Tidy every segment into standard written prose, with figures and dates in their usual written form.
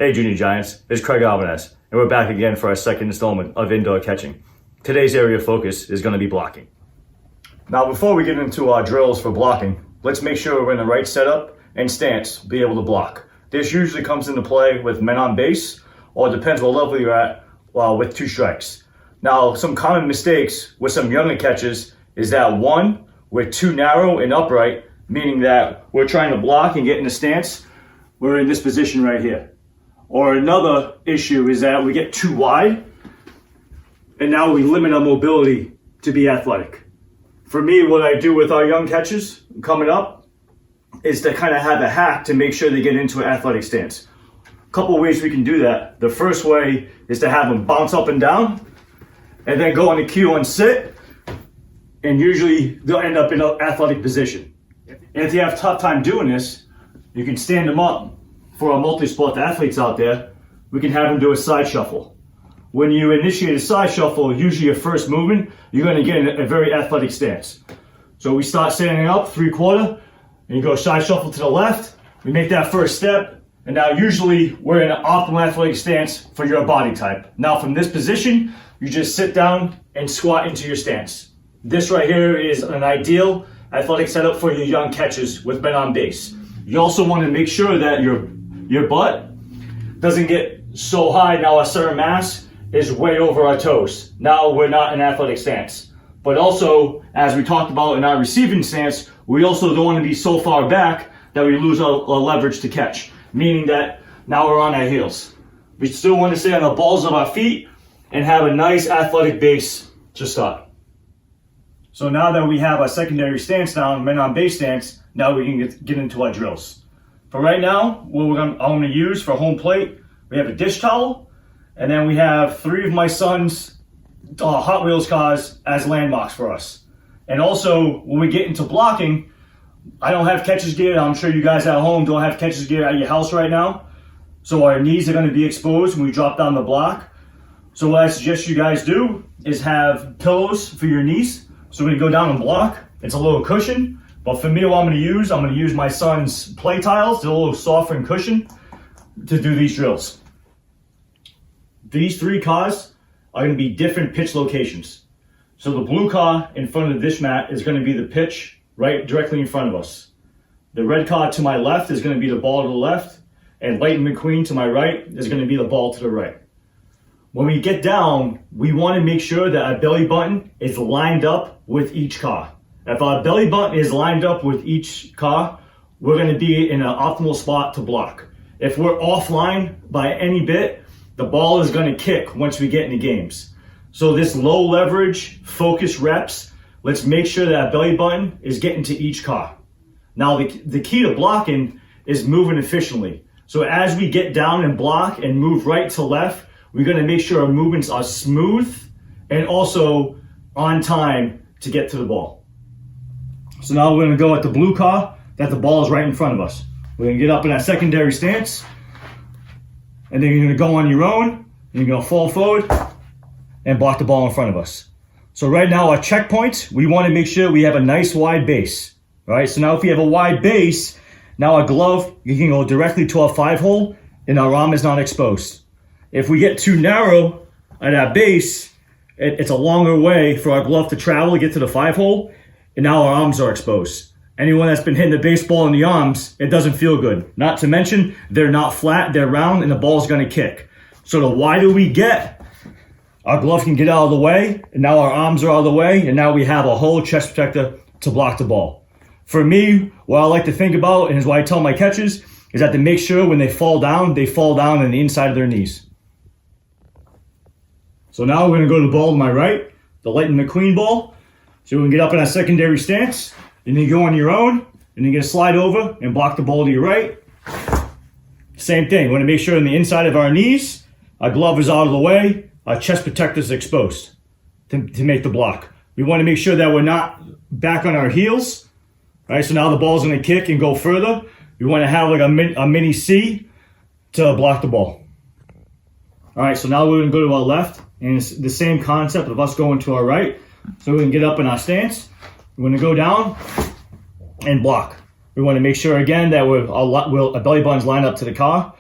Hey Junior Giants, it's Craig Albernaz, and we're back again for our second installment of indoor catching. Today's area of focus is going to be blocking. Now before we get into our drills for blocking, let's make sure we're in the right setup and stance to be able to block. This usually comes into play with men on base, or it depends what level you're at with 2 strikes. Now some common mistakes with some younger catchers is that one, we're too narrow and upright, meaning that we're trying to block and get in a stance, we're in this position right here. Or another issue is that we get too wide and now we limit our mobility to be athletic. For me, what I do with our young catchers coming up is to kind of have a hack to make sure they get into an athletic stance. A couple of ways we can do that. The first way is to have them bounce up and down and then go on the cue and sit, and usually they'll end up in an athletic position. And if you have a tough time doing this, you can stand them up. For our multi-sport athletes out there, we can have them do a side shuffle. When you initiate a side shuffle, usually your first movement, you're going to get in a very athletic stance. So we start standing up 3/4, and you go side shuffle to the left. We make that first step, and now usually we're in an optimal athletic stance for your body type. Now from this position, you just sit down and squat into your stance. This right here is an ideal athletic setup for your young catchers with men on base. You also want to make sure that your butt doesn't get so high. Now our center mass is way over our toes. Now we're not in athletic stance. But also, as we talked about in our receiving stance, we also don't want to be so far back that we lose our leverage to catch, meaning that now we're on our heels. We still want to stay on the balls of our feet and have a nice athletic base to start. So now that we have our secondary stance down, men on base stance, now we can get into our drills. For right now, what I'm going to use for home plate, we have a dish towel, and then we have 3 of my son's Hot Wheels cars as landmarks for us. And also, when we get into blocking, I don't have catcher's gear. I'm sure you guys at home don't have catcher's gear at your house right now. So our knees are going to be exposed when we drop down the block. So what I suggest you guys do is have pillows for your knees. So when you go down and block, it's a little cushion. But for me, what I'm going to use my son's play tiles, they're a little softer and cushion, to do these drills. These 3 cars are going to be different pitch locations. So the blue car in front of the dish mat is going to be the pitch right directly in front of us. The red car to my left is going to be the ball to the left, and Light McQueen to my right is going to be the ball to the right. When we get down, we want to make sure that our belly button is lined up with each car. If our belly button is lined up with each car, we're going to be in an optimal spot to block. If we're offline by any bit, the ball is going to kick once we get into games. So this low leverage, focus reps, let's make sure that our belly button is getting to each car. Now the key to blocking is moving efficiently. So as we get down and block and move right to left, we're going to make sure our movements are smooth and also on time to get to the ball. So now we're going to go at the blue car, that the ball is right in front of us. We're going to get up in that secondary stance, and then you're going to go on your own, and you're going to fall forward and block the ball in front of us. So right now our checkpoints, we want to make sure we have a nice wide base. All right, so now if we have a wide base, now our glove, you can go directly to our 5-hole, and our arm is not exposed. If we get too narrow at our base, it's a longer way for our glove to travel to get to the 5-hole, and now our arms are exposed. Anyone that's been hitting the baseball in the arms, it doesn't feel good. Not to mention, they're not flat, they're round, and the ball's going to kick. So the wider we get, our glove can get out of the way, and now our arms are out of the way, and now we have a whole chest protector to block the ball. For me, what I like to think about, and is what I tell my catchers, is that to make sure when they fall down on the inside of their knees. So now we're going to go to the ball to my right, the Light McQueen ball. So we can get up in that secondary stance, and then you go on your own, and you're going to slide over and block the ball to your right. Same thing, we want to make sure on the inside of our knees, our glove is out of the way, our chest protector is exposed to make the block. We want to make sure that we're not back on our heels. Right, so now the ball's going to kick and go further. We want to have like a mini C to block the ball. All right, so now we're going to go to our left, and it's the same concept of us going to our right. So we can get up in our stance. We're going to go down and block. We want to make sure again that our belly button's lined up to the car.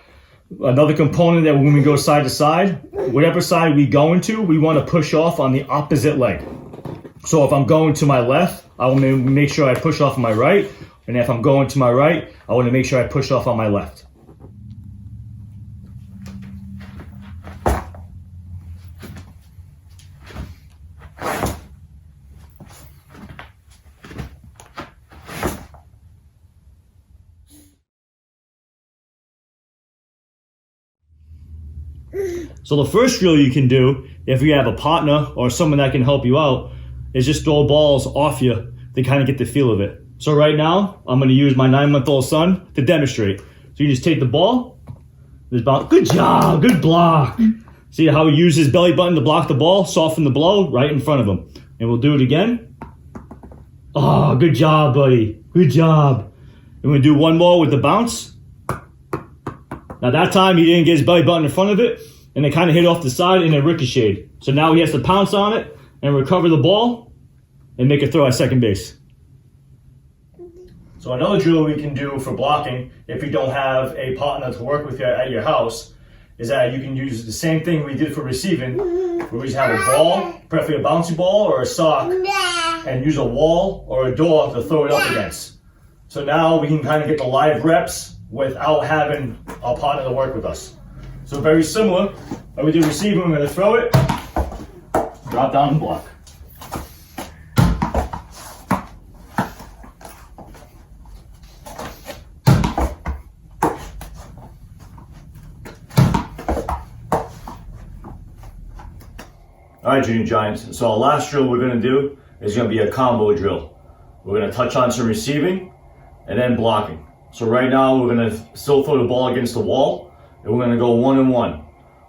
Another component that when we go side to side, whatever side we go into, we want to push off on the opposite leg. So if I'm going to my left, I want to make sure I push off on my right. And if I'm going to my right, I want to make sure I push off on my left. So the first drill you can do, if you have a partner or someone that can help you out, is just throw balls off you to kind of get the feel of it. So right now, I'm going to use my 9-month-old son to demonstrate. So you just take the ball, good job, good block. See how he used his belly button to block the ball, soften the blow right in front of him. And we'll do it again. Oh, good job, buddy, good job. And we'll do one more with the bounce. Now that time he didn't get his belly button in front of it, and it kind of hit off the side and it ricocheted. So now he has to pounce on it and recover the ball and make a throw at second base. So another drill we can do for blocking, if you don't have a partner to work with you at your house, is that you can use the same thing we did for receiving, where we just have a ball, preferably a bouncy ball or a sock, and use a wall or a door to throw it up against. So now we can kind of get the live reps without having a partner to work with us. So very similar, when we do receiving, we're going to throw it, drop down and block. All right, Junior Giants, so our last drill we're going to do is going to be a combo drill. We're going to touch on some receiving and then blocking. So right now we're going to still throw the ball against the wall, and we're going to go 1-and-1.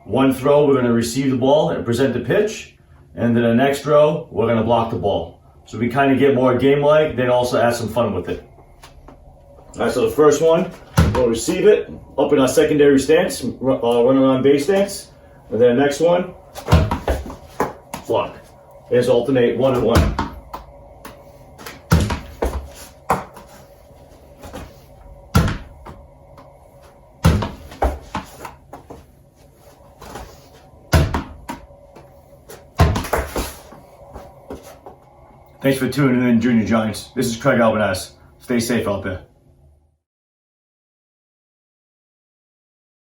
One throw, we're going to receive the ball and present the pitch, and then the next throw, we're going to block the ball. So we kind of get more game-like, then also add some fun with it. All right, so the first one, we'll receive it, up in our secondary stance, run around base stance, and then the next one, block. Let's alternate 1-and-1. Thanks for tuning in, Junior Giants. This is Craig Albernaz. Stay safe out there.